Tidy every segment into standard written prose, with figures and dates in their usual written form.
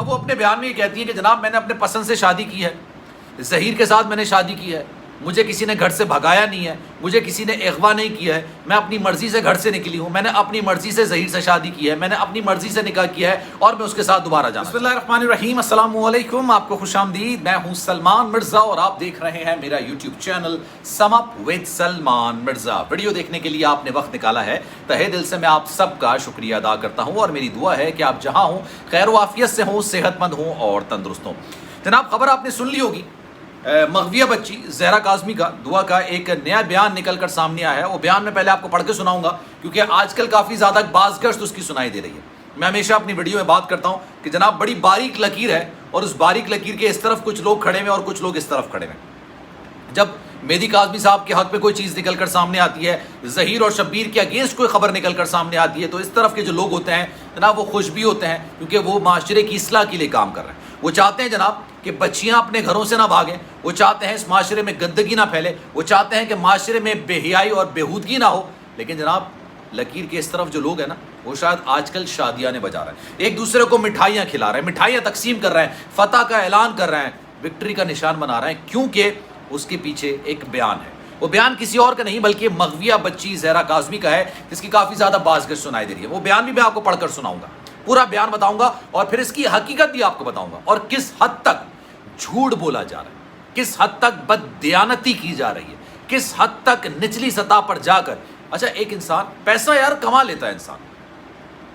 اب وہ اپنے بیان میں یہ کہتی ہیں کہ جناب میں نے اپنے پسند سے شادی کی ہے، ظہیر کے ساتھ میں نے شادی کی ہے، مجھے کسی نے گھر سے بھگایا نہیں ہے، مجھے کسی نے اغوا نہیں کیا ہے، میں اپنی مرضی سے گھر سے نکلی ہوں، میں نے اپنی مرضی سے ظہیر سے شادی کی ہے، میں نے اپنی مرضی سے نکاح کیا ہے اور میں اس کے ساتھ دوبارہ جانا۔ بسم اللہ الرحمن الرحیم، السلام علیکم، آپ کو خوش آمدید۔ میں ہوں سلمان مرزا اور آپ دیکھ رہے ہیں میرا YouTube channel some up with Salman Mirza. Video دیکھنے کے لیے آپ نے وقت نکالا ہے، تہہ دل سے میں آپ سب کا شکریہ ادا کرتا ہوں اور میری دعا ہے کہ آپ جہاں ہوں خیر و عافیت سے ہوں، صحت مند ہوں اور تندرست ہوں۔ جناب خبر آپ نے سن لی ہوگی، مغویہ بچی زہرا کاظمی کا دعا کا ایک نیا بیان نکل کر سامنے آیا ہے۔ وہ بیان میں پہلے آپ کو پڑھ کے سناؤں گا کیونکہ آج کل کافی زیادہ باز گشت اس کی سنائی دے رہی ہے۔ میں ہمیشہ اپنی ویڈیو میں بات کرتا ہوں کہ جناب بڑی باریک لکیر ہے اور اس باریک لکیر کے اس طرف کچھ لوگ کھڑے ہوئے اور کچھ لوگ اس طرف کھڑے ہوئے۔ جب مہدی کاظمی صاحب کے حق پہ کوئی چیز نکل کر سامنے آتی ہے، ظہیر اور شبیر کے اگینسٹ کوئی خبر نکل کر سامنے آتی ہے، تو اس طرف کے جو لوگ ہوتے ہیں جناب وہ خوش بھی ہوتے ہیں کیونکہ وہ معاشرے کی اصلاح کے لیے کام کر رہے ہیں۔ وہ چاہتے ہیں جناب کہ بچیاں اپنے گھروں سے نہ بھاگیں، وہ چاہتے ہیں اس معاشرے میں گندگی نہ پھیلے، وہ چاہتے ہیں کہ معاشرے میں بے حیائی اور بےہودگی نہ ہو۔ لیکن جناب لکیر کے اس طرف جو لوگ ہیں نا، وہ شاید آج کل شادیاں بجا رہے ہیں، ایک دوسرے کو مٹھائیاں کھلا رہے ہیں، مٹھائیاں تقسیم کر رہے ہیں، فتح کا اعلان کر رہے ہیں، وکٹری کا نشان بنا رہے ہیں، کیونکہ اس کے پیچھے ایک بیان ہے۔ وہ بیان کسی اور کا نہیں بلکہ مغویہ بچی زہرا کاظمی کا ہے، جس کی کافی زیادہ بازگشت سنائی دے رہی ہے۔ وہ بیان بھی میں آپ کو پڑھ کر سناؤں گا، پورا بیان بتاؤں گا اور پھر اس کی حقیقت بھی آپ کو بتاؤں گا اور کس حد تک جھوٹ بولا جا رہا ہے، کس حد تک بد دیانتی کی جا رہی ہے، کس حد تک نچلی سطح پر جا کر۔ اچھا ایک انسان پیسہ یار کما لیتا ہے،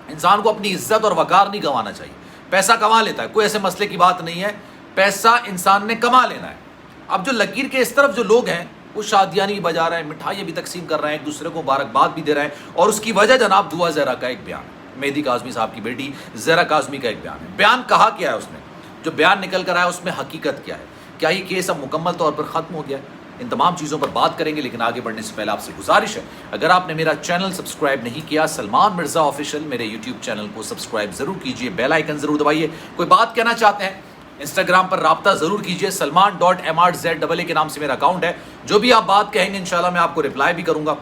انسان کو اپنی عزت اور وقار نہیں گنوانا چاہیے، پیسہ کما لیتا ہے، کوئی ایسے مسئلے کی بات نہیں ہے، پیسہ انسان نے کما لینا ہے۔ اب جو لکیر کے اس طرف جو لوگ ہیں وہ شادیاں نہیں بجا رہے ہیں، مٹھائیاں بھی تقسیم کر رہے ہیں، ایک دوسرے کو مبارکباد بھی دے رہے ہیں، اور اس کی وجہ جناب دعا زہرا کا ایک بیان ہے، مہدی کاظمی صاحب کی بیٹی زہرا کاظمی کا ایک بیان ہے۔ بیان کہا کیا ہے اس نے، جو بیان نکل کر آیا اس میں حقیقت کیا ہے، کیا یہ کیس اب مکمل طور پر ختم ہو گیا ہے؟ ان تمام چیزوں پر بات کریں گے، لیکن آگے بڑھنے سے پہلے آپ سے گزارش ہے اگر آپ نے میرا چینل سبسکرائب نہیں کیا سلمان مرزا آفیشیل، میرے یوٹیوب چینل کو سبسکرائب ضرور کیجئے، بیل آئیکن ضرور دبائیے۔ کوئی بات کہنا چاہتے ہیں انسٹاگرام پر رابطہ ضرور کیجئے، سلمان.mrzaa کے نام سے میرا اکاؤنٹ ہے، جو بھی آپ بات کہیں گے انشاءاللہ میں آپ کو رپلائی بھی کروں گا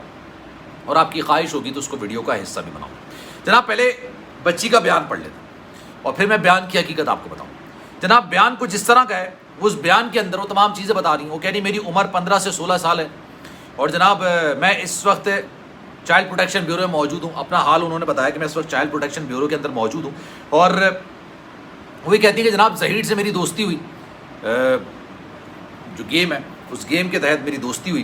اور آپ کی خواہش ہوگی تو اس کو ویڈیو کا حصہ بھی بناؤں گا۔ جناب پہلے بچی کا بیان پڑھ لیتا ہوں اور پھر میں بیان کی حقیقت آپ کو بتاؤں۔ جناب بیان کچھ اس طرح کا ہے، اس بیان کے اندر وہ تمام چیزیں بتا رہی ہیں۔ وہ کہہ رہی میری عمر 15 سے 16 سال ہے اور جناب میں اس وقت چائلڈ پروٹیکشن بیورو میں موجود ہوں۔ اپنا حال انہوں نے بتایا کہ میں اس وقت چائلڈ پروٹیکشن بیورو کے اندر موجود ہوں، اور وہی کہتی ہے کہ جناب ظہیر سے میری دوستی ہوئی، جو گیم ہے اس گیم کے تحت میری دوستی ہوئی،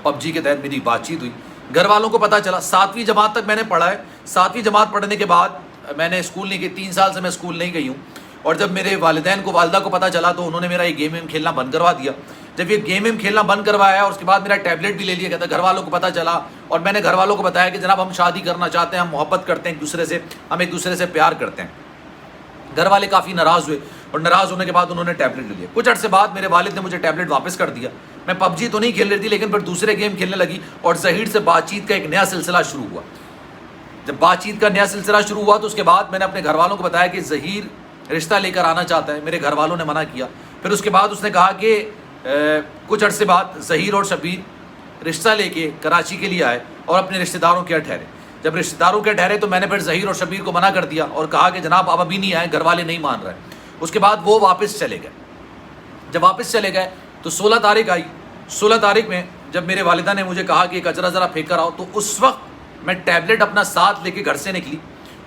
پب جی کے تحت میری بات چیت ہوئی، گھر والوں کو پتہ چلا۔ 7ویں جماعت تک میں نے پڑھا ہے، 7ویں جماعت پڑھنے کے بعد میں نے اسکول نہیں کی، 3 سال سے میں اسکول نہیں گئی ہوں، اور جب میرے والدین کو والدہ کو پتہ چلا تو انہوں نے میرا یہ گیم کھیلنا بند کروا دیا۔ جب یہ گیم کھیلنا بند کروایا اور اس کے بعد میرا ٹیبلٹ بھی لے لیا گیا تھا، گھر والوں کو پتہ چلا اور میں نے گھر والوں کو بتایا کہ جناب ہم شادی کرنا چاہتے ہیں، ہم محبت کرتے ہیں ایک دوسرے سے، ہم ایک دوسرے سے پیار کرتے ہیں۔ گھر والے کافی ناراض ہوئے اور ناراض ہونے کے بعد انہوں نے ٹیبلٹ لے لیا۔ کچھ عرصے بعد میرے والد نے مجھے ٹیبلٹ واپس کر دیا۔ میں پب جی تو نہیں کھیل رہی تھی لیکن پھر دوسرے گیم کھیلنے لگی اور ظہیر سے بات چیت کا ایک نیا سلسلہ شروع ہوا۔ جب بات چیت کا نیا سلسلہ شروع ہوا تو اس کے بعد میں نے اپنے گھر والوں کو بتایا کہ ظہیر رشتہ لے کر آنا چاہتا ہے، میرے گھر والوں نے منع کیا۔ پھر اس کے بعد اس نے کہا کہ کچھ عرصے بعد ظہیر اور شبیر رشتہ لے کے کراچی کے لیے آئے اور اپنے رشتہ داروں کے ٹھہرے۔ جب رشتہ داروں کے ٹھہرے تو میں نے پھر ظہیر اور شبیر کو منع کر دیا اور کہا کہ جناب آپ ابھی نہیں آئے، گھر والے نہیں مان رہے۔ اس کے بعد وہ واپس چلے گئے۔ جب واپس چلے گئے تو 16 تاریخ آئی۔ 16 تاریخ میں جب میرے والدہ نے مجھے کہا کہ کچرا ذرا پھینک کر آؤ، تو اس وقت میں ٹیبلٹ اپنا ساتھ لے کے گھر سے نکلی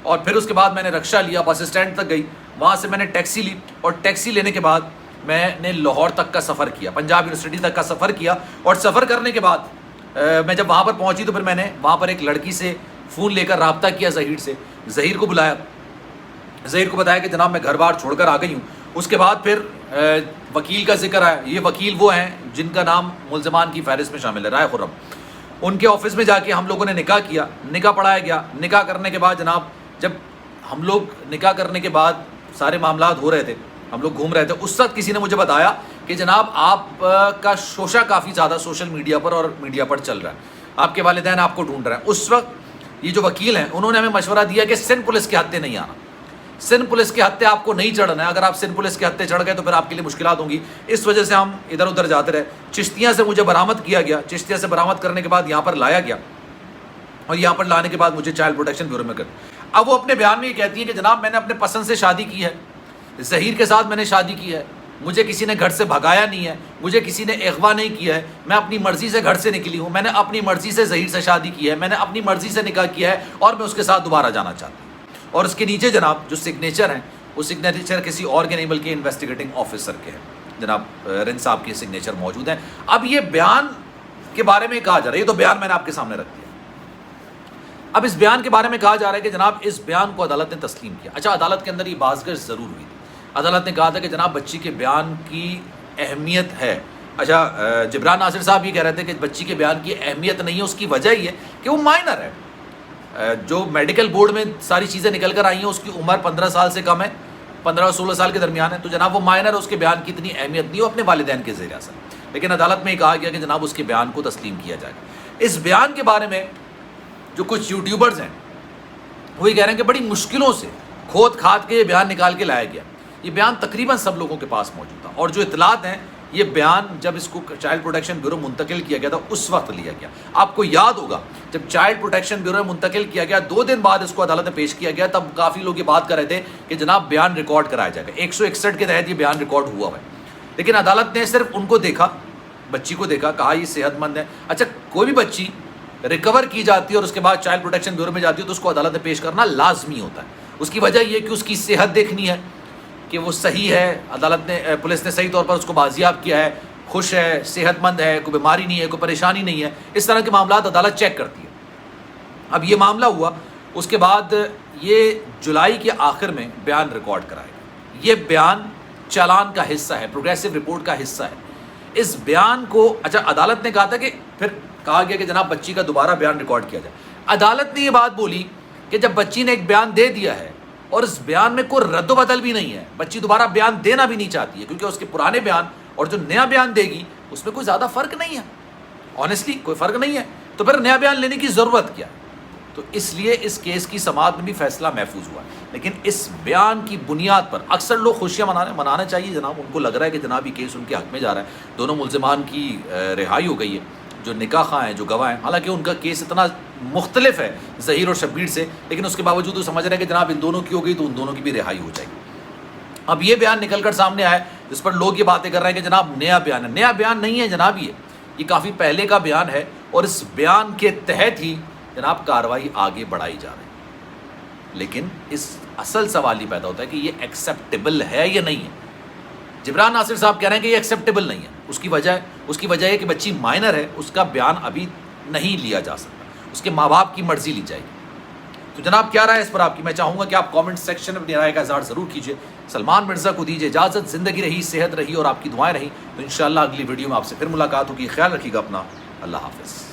اور پھر اس کے بعد میں نے رکشہ لیا، بس اسٹینڈ تک گئی، وہاں سے میں نے ٹیکسی لی اور ٹیکسی لینے کے بعد میں نے لاہور تک کا سفر کیا، پنجاب یونیورسٹی تک کا سفر کیا، اور سفر کرنے کے بعد میں جب وہاں پر پہنچی تو پھر میں نے وہاں پر ایک لڑکی سے فون لے کر رابطہ کیا، ظہیر سے، ظہیر کو بلایا، ظہیر کو بتایا کہ جناب میں گھر بار چھوڑ کر آ گئی ہوں۔ اس کے بعد پھر وکیل کا ذکر آیا۔ یہ وکیل وہ ہیں جن کا نام ملزمان کی فہرست میں شامل ہے، رائے خرم۔ ان کے آفس میں جا کے ہم لوگوں نے نکاح کیا، نکاح پڑھایا گیا۔ نکاح کرنے کے بعد جناب جب ہم لوگ نکاح کرنے کے بعد سارے معاملات ہو رہے تھے، ہم لوگ گھوم رہے تھے، اس وقت کسی نے مجھے بتایا کہ جناب آپ کا شوشہ کافی زیادہ سوشل میڈیا پر اور میڈیا پر چل رہا ہے، آپ کے والدین آپ کو ڈھونڈ رہے ہیں۔ اس وقت یہ جو وکیل ہیں انہوں نے ہمیں مشورہ دیا کہ سندھ پولیس کے ہتھے نہیں آنا، سندھ پولیس کے ہتھے آپ کو نہیں چڑھنا ہے، اگر آپ سندھ پولیس کے ہتھے چڑھ گئے تو پھر آپ کے لیے مشکلات ہوں گی۔ اس وجہ سے ہم ادھر ادھر جاتے رہے۔ چشتیاں سے مجھے برآمد کیا گیا، چشتیاں سے برآمد کرنے کے بعد یہاں پر لایا گیا اور یہاں پر لانے کے بعد مجھے چائلڈ پروٹیکشن بیورو میں کر۔ اب وہ اپنے بیان میں یہ کہتی ہیں کہ جناب میں نے اپنے پسند سے شادی کی ہے، ظہیر کے ساتھ میں نے شادی کی ہے, مجھے کسی نے گھر سے بھگایا نہیں ہے, مجھے کسی نے اغوا نہیں کیا ہے, میں اپنی مرضی سے گھر سے نکلی ہوں, میں نے اپنی مرضی سے ظہیر سے شادی کی ہے, میں نے اپنی مرضی سے نکاح کیا ہے اور میں اس کے ساتھ دوبارہ جانا چاہتی ہوں. اور اس کے نیچے جناب جو سگنیچر ہیں وہ سگنیچر کسی اور کے نہیں بلکہ انویسٹیگیٹنگ آفیسر کے ہیں, جناب رن صاحب کے سگنیچر موجود ہیں. اب یہ بیان کے بارے میں کہا جا رہا ہے, یہ تو بیان میں نے آپ کے سامنے رکھ دیا. اب اس بیان کے بارے میں کہا جا رہا ہے کہ جناب اس بیان کو عدالت نے تسلیم کیا. اچھا, عدالت کے اندر یہ بازگشت ضرور ہوئی تھی. عدالت نے کہا تھا کہ جناب بچی کے بیان کی اہمیت ہے. اچھا, جبران ناصر صاحب یہ کہہ رہے تھے کہ بچی کے بیان کی اہمیت نہیں ہے, اس کی وجہ یہ ہے کہ وہ مائنر ہے. جو میڈیکل بورڈ میں ساری چیزیں نکل کر آئی ہیں اس کی عمر 15 سال سے کم ہے, 15 اور 16 سال کے درمیان ہے, تو جناب وہ مائنر ہے, اس کے بیان کی اتنی اہمیت نہیں, وہ اپنے والدین کے زیر اثر. لیکن عدالت میں یہ کہا گیا کہ جناب اس کے بیان کو تسلیم کیا جائے گا. اس بیان کے بارے میں جو کچھ یوٹیوبرز ہیں وہ یہ کہہ رہے ہیں کہ بڑی مشکلوں سے کھود کھاد کے یہ بیان نکال کے لایا گیا. یہ بیان تقریباً سب لوگوں کے پاس موجود تھا, اور جو اطلاعات ہیں یہ بیان جب اس کو چائلڈ پروٹیکشن بیورو منتقل کیا گیا تھا اس وقت لیا گیا. آپ کو یاد ہوگا جب چائلڈ پروٹیکشن بیورو منتقل کیا گیا 2 دن بعد اس کو عدالت میں پیش کیا گیا, تب کافی لوگ یہ بات کر رہے تھے کہ جناب بیان ریکارڈ کرایا جائے گا. 161 کے تحت یہ بیان ریکارڈ ہوا ہے, لیکن عدالت نے صرف ان کو دیکھا, بچی کو دیکھا, کہا یہ صحت مند ہے. اچھا, کوئی بھی بچی ریکور کی جاتی ہے اور اس کے بعد چائلڈ پروٹیکشن بیورو میں جاتی ہے تو اس کو عدالت میں پیش کرنا لازمی ہوتا ہے. اس کی وجہ یہ کہ اس کی صحت دیکھنی ہے کہ وہ صحیح ہے, عدالت نے پولیس نے صحیح طور پر اس کو بازیاب کیا ہے, خوش ہے, صحت مند ہے, کوئی بیماری نہیں ہے, کوئی پریشانی نہیں ہے. اس طرح کے معاملات عدالت چیک کرتی ہے. اب یہ معاملہ ہوا, اس کے بعد یہ جولائی کے آخر میں بیان ریکارڈ کرائے گا. یہ بیان چالان کا حصہ ہے, پروگریسو رپورٹ کا حصہ ہے. اس بیان کو اچھا عدالت نے کہا تھا کہ پھر کہا گیا کہ جناب بچی کا دوبارہ بیان ریکارڈ کیا جائے. عدالت نے یہ بات بولی کہ جب بچی نے ایک بیان دے دیا ہے اور اس بیان میں کوئی رد و بدل بھی نہیں ہے, بچی دوبارہ بیان دینا بھی نہیں چاہتی ہے کیونکہ اس کے پرانے بیان اور جو نیا بیان دے گی اس میں کوئی زیادہ فرق نہیں ہے, آنیسٹلی کوئی فرق نہیں ہے, تو پھر نیا بیان لینے کی ضرورت کیا ہے. تو اس لیے اس کیس کی سماعت میں بھی فیصلہ محفوظ ہوا. لیکن اس بیان کی بنیاد پر اکثر لوگ خوشیاں منانا چاہیے جناب, ان کو لگ رہا ہے کہ جناب یہ کیس ان کے حق میں جا رہا ہے. دونوں ملزمان کی رہائی ہو گئی ہے جو نکاح خواہ ہیں, جو گواہ ہیں. حالانکہ ان کا کیس اتنا مختلف ہے ظہیر اور شبیر سے, لیکن اس کے باوجود وہ سمجھ رہے ہیں کہ جناب ان دونوں کی ہو گئی تو ان دونوں کی بھی رہائی ہو جائے گی. اب یہ بیان نکل کر سامنے آیا جس پر لوگ یہ باتیں کر رہے ہیں کہ جناب نیا بیان ہے. نیا بیان نہیں ہے جناب, یہ کافی پہلے کا بیان ہے, اور اس بیان کے تحت ہی جناب کارروائی آگے بڑھائی جا رہی ہے. لیکن اس اصل سوال یہ پیدا ہوتا ہے کہ یہ ایکسیپٹیبل ہے یا نہیں ہے. جبران ناصر صاحب کہہ رہے ہیں کہ یہ ایکسیپٹیبل نہیں ہے. اس کی وجہ ہے کہ بچی مائنر ہے, اس کا بیان ابھی نہیں لیا جا سکتا, اس کے ماں باپ کی مرضی لی جائے گی. تو جناب کیا رائے اس پر آپ کی؟ میں چاہوں گا کہ آپ کامنٹ سیکشن میں اپنی رائے کا اظہار ضرور کیجیے. سلمان مرزا کو دیجیے اجازت. زندگی رہی, صحت رہی اور آپ کی دعائیں رہی تو انشاءاللہ اگلی ویڈیو میں آپ سے پھر ملاقات ہوگی. خیال رکھیے گا اپنا. اللہ حافظ.